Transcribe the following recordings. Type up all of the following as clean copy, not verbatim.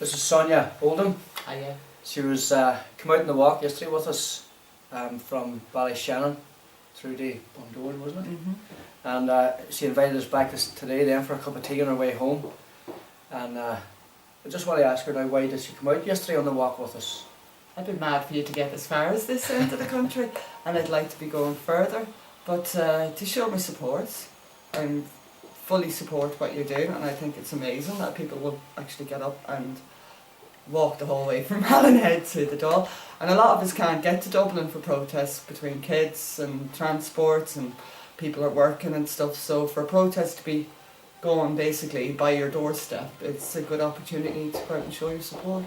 This is Sonya Oldham. Hiya. She was come out on the walk yesterday with us from Ballyshannon through to Bundoran, wasn't it? And she invited us back today then for a cup of tea on her way home. And I just want to ask her now, why did she come out yesterday on the walk with us? I'd be mad for you to get as far as this end of the country, and I'd like to be going further. But to show my support, and fully support what you're doing, and I think it's amazing that people will actually get up and walk the whole way from Mailin Head to the Dail. And a lot of us can't get to Dublin for protests between kids and transports and people are working and stuff, so for a protest to be going basically by your doorstep, it's a good opportunity to go out and show your support.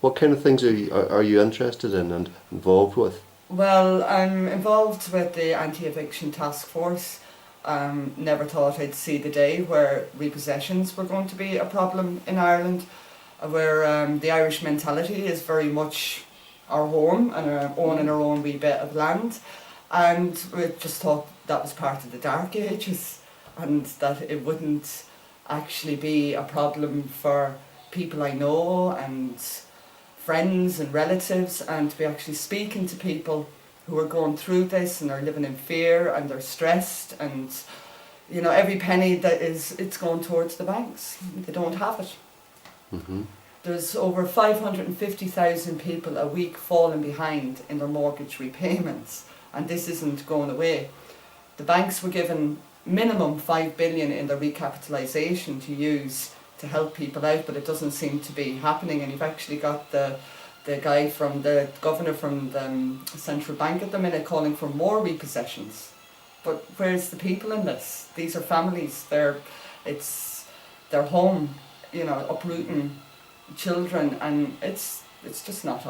What kind of things are you interested in and involved with? Well, I'm involved with the anti-eviction task force. Never thought I'd see the day where repossessions were going to be a problem in Ireland, where the Irish mentality is very much our home and owning our own wee bit of land. And we just thought that was part of the dark ages and that it wouldn't actually be a problem for people I know and friends and relatives, and to be actually speaking to people who are going through this and are living in fear and they're stressed, and you know, every penny that it's going towards the banks. They don't have it. There's over 550,000 people a week falling behind in their mortgage repayments, and this isn't going away. The banks were given minimum 5 billion in their recapitalisation to use to help people out, but it doesn't seem to be happening. And you've actually got the guy from the governor from the central bank at the minute calling for more repossessions. But where's the people in this? These are families. It's their home, you know, uprooting children, and it's just not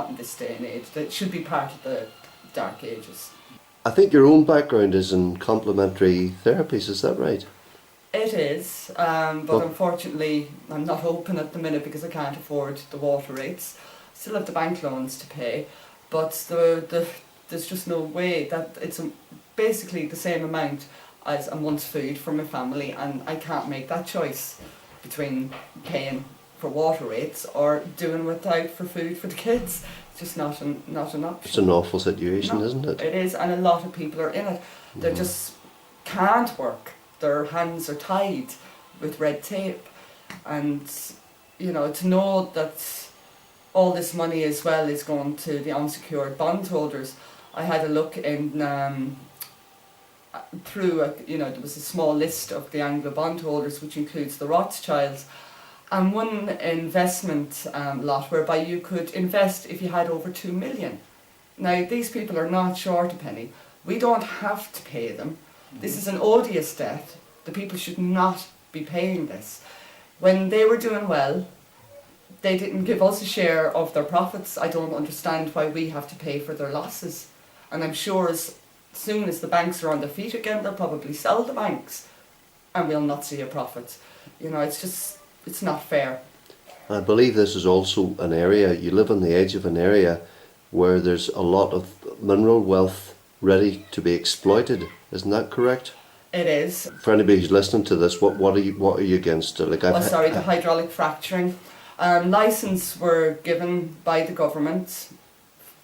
in this day and age. It should be part of the dark ages. I think your own background is in complementary therapies, is that right? It is, but unfortunately I'm not open at the minute because I can't afford the water rates. Still have the bank loans to pay, but there's just no way that it's basically the same amount as a month's food for my family, and I can't make that choice between paying for water rates or doing without for food for the kids. It's just not an option. It's an awful situation, isn't it? It is, and a lot of people are in it. They just can't work. Their hands are tied with red tape, and you know, to know that all this money as well is going to the unsecured bondholders. I had a look in there was a small list of the Anglo bondholders, which includes the Rothschilds, and one investment lot whereby you could invest if you had over 2 million. Now these people are not short a penny. We don't have to pay them. This is an odious debt. The people should not be paying this. When they were doing well, they didn't give us a share of their profits. I don't understand why we have to pay for their losses. And I'm sure as soon as the banks are on their feet again, they'll probably sell the banks and we'll not see a profit. You know, it's not fair. I believe this is also an area, you live on the edge of an area where there's a lot of mineral wealth ready to be exploited. Isn't that correct? It is. For anybody who's listening to this, what are you against? The hydraulic fracturing. Licence were given by the government,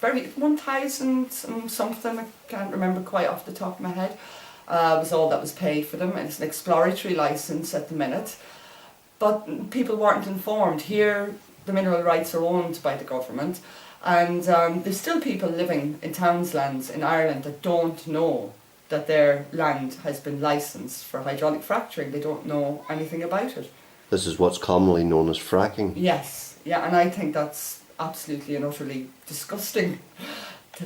1,000 and something, I can't remember quite off the top of my head, was all that was paid for them, and it's an exploratory licence at the minute. But people weren't informed. Here the mineral rights are owned by the government, and there's still people living in townslands in Ireland that don't know that their land has been licensed for hydraulic fracturing. They don't know anything about it. This is what's commonly known as fracking. Yes, yeah, and I think that's absolutely and utterly disgusting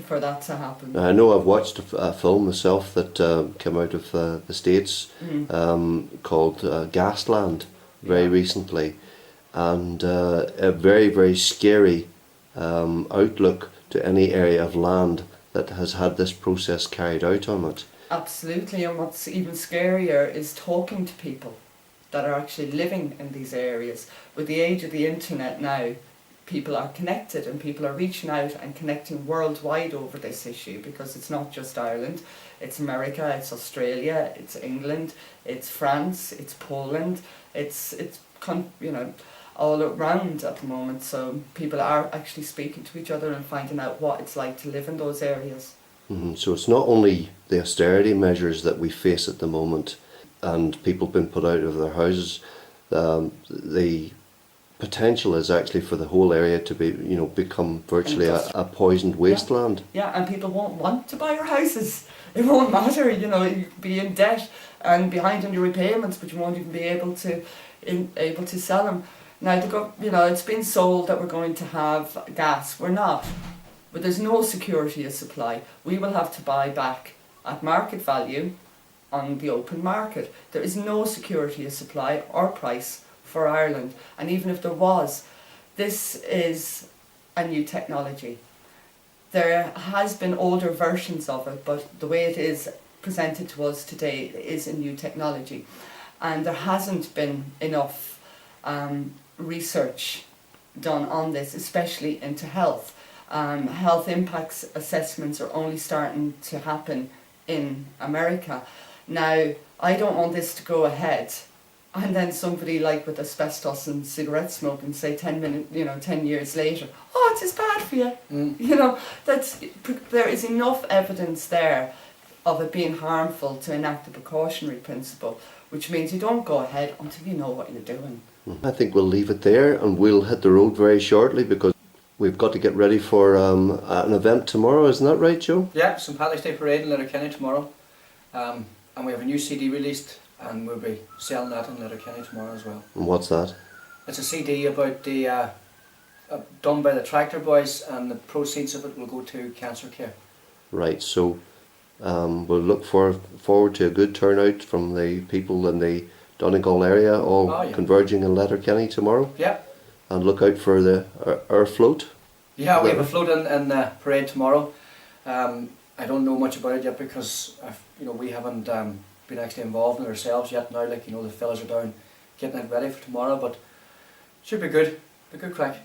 for that to happen. I know I've watched a film myself that came out of the States called Gasland very recently, and a very, very scary outlook to any area of land that has had this process carried out on it. Absolutely, and what's even scarier is talking to people that are actually living in these areas. With the age of the internet now, people are connected and people are reaching out and connecting worldwide over this issue, because it's not just Ireland, It's America, it's Australia, it's England, it's France, it's Poland, it's you know, all around at the moment. So people are actually speaking to each other and finding out what it's like to live in those areas. So it's not only the austerity measures that we face at the moment, and people being put out of their houses. The potential is actually for the whole area to be, you know, become virtually a poisoned wasteland. Yeah, and people won't want to buy your houses. It won't matter, you know, you could be in debt and behind on your repayments, but you won't even be able to sell them. Now, you know, it's been sold that we're going to have gas. We're not. But there's no security of supply. We will have to buy back at market value on the open market. There is no security of supply or price for Ireland. And even if there was, this is a new technology. There has been older versions of it, but the way it is presented to us today is a new technology. And there hasn't been enough research done on this, especially into health. Health impacts assessments are only starting to happen in America. Now, I don't want this to go ahead and then somebody like with asbestos and cigarette smoke and say 10 years later, oh, it's as bad for you. You know, there is enough evidence there of it being harmful to enact the precautionary principle, which means you don't go ahead until you know what you're doing. I think we'll leave it there, and we'll hit the road very shortly because we've got to get ready for an event tomorrow. Isn't that right, Joe? Yeah, St Patrick's Day Parade in Letterkenny tomorrow. And we have a new CD released, and we'll be selling that in Letterkenny tomorrow as well. And what's that? It's a CD about the done by the Tractor Boys, and the proceeds of it will go to cancer care. Right, so we'll look forward to a good turnout from the people in the Donegal area, all converging in Letterkenny tomorrow. Yeah. And look out for our float. Yeah, we have a float in the parade tomorrow. I don't know much about it yet because we haven't been actually involved in it ourselves yet. Now, the fellas are down getting it ready for tomorrow, but should be good. Be good crack.